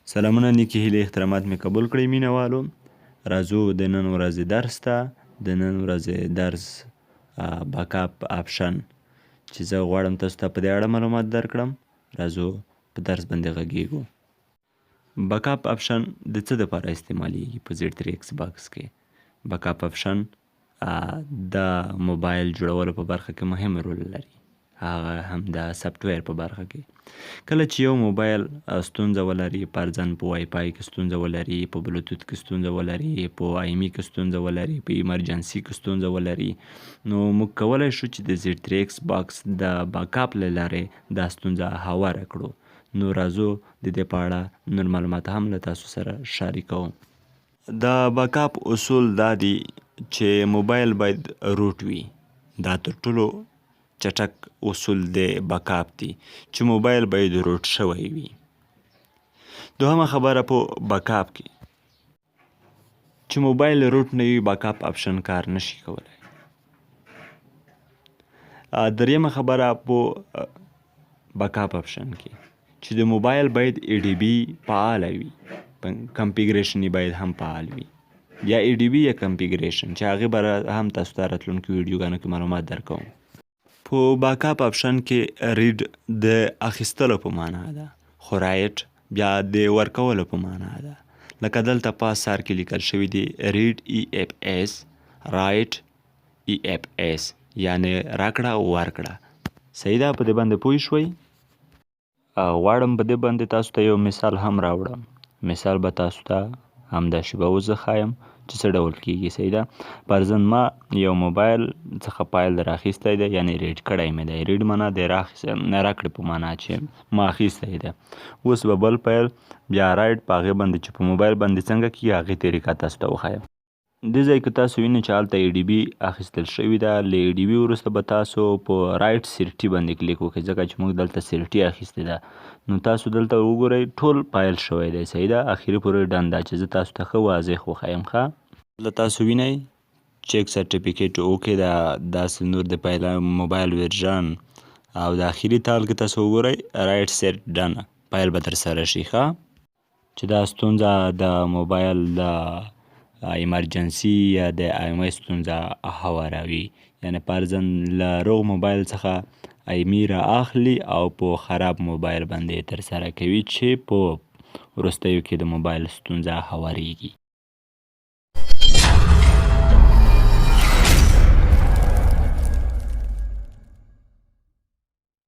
سلامونه نیکې هیلې احترامات مې قبول کړئ مینهوالو. راځو د نن ورځې درس ته. د نن ورځې درس باکاپ آپشن چې زه غواړم تاسو ته په دې اړه معلومات درکړم. راځو په درس باندې غږیږو. باکاپ آپشن د څه دپاره استعمالیږي په زیډ 3 ایکس باکس کې؟ باکاپ آپشن د موبایل جوړولو په برخه کې مهم رول لري، هغه هم د سافټویر په برخه کې. کله چې یو موبایل ستونزه ولري، فرضاً په وای فای کې ستونزه ولري، په بلوتوت کې ستونزه ولري، په آی ایم ای کې ستونزه ولري، په ایمرجنسي کې ستونزه ولري، نو موږ کولی شو چې د زیډ 3 ایکس باکس د باکاپ له لارې دا ستونزه هواره کړو. نو راځو د دې په اړه نور معلومات هم له تاسو سره شریکوم. د باکاپ اصول دا دي چې موبایل باید روټ وي. دا تر ټولو چټک اصول د باکاپ دي چې موبایل باید روټ شوی وي. دوهمه خبره په باکاپ کې چې موبایل روټ نه وي، باکاپ آپشن کار نشي کولی. دریمه خبره په باکاپ آپشن کې چې د موبایل باید ای ډي بي فعاله وي، کنفیګریشن یې باید هم فعال وي، یا ای ډي بي یا کنفیګریشن، چې هغې به هم تاسو ته راتلونکو ویډیوګانو کې معلومات درکوم. په باکاپ آپشن کې ریډ د اخیستلو په معنا ده، خو رایټ بیا د ورکولو په معنا ده. لکه دلته په سر کې لیکل شوي دي ریډ ای اف اس، رایټ ای اف اس، یعنی راکړه ورکړه. صحیح ده؟ په دې باندې پوه شوئ؟ غواړم په دې باندې تاسو ته یو مثال هم راوړم. مثال به تاسو ته همداسې به اوس زه ښایم چې څه ډول کیږي. صحیح ده؟ فرضاً ما یو موبایل څخه فایل در اخیستی دی، یعنی ریډ کړی مې دی. ریډ معنا د راکړې په معنا چې ما اخیستی دی. اوس به بل فایل بیا رایټ په هغې باندې چې په موبایل باندې څنګه کیږي هغې طریقه تاسو ته وښایم. دې ځای کې تاسو وینئ چې هلته ای ډي بي اخیستل شوي ده. له ای ډي بي وروسته به تاسو په رایټ سیرټي باندې کلیک وکړئ، ځکه چې موږ دلته سیرټي اخیستې ده. نو تاسو دلته وګورئ ټول فایل شوی دی. صحیح ده؟ اخري پورې ډن ده چې زه تاسو ته ښه واضح وښایم. ښه دلته تاسو وینئ چیک سرټیفیکیټ اوکې ده، داسې نور د موبایل ورژن، او د اخري تال کې تاسو وګورئ رایټ سیټ ډن، فایل به در سره شي. ښه چې دا ستونزه د موبایل د ایمرجنسي یا د آی ایم ای ستونزه هواروي، یعنی فرضاً له روغ موبایل څخه آی ایم ای را اخلي او په خراب موبایل باندې تر سره کوي چې په وروستیو کې د موبایل ستونزه هواریږي.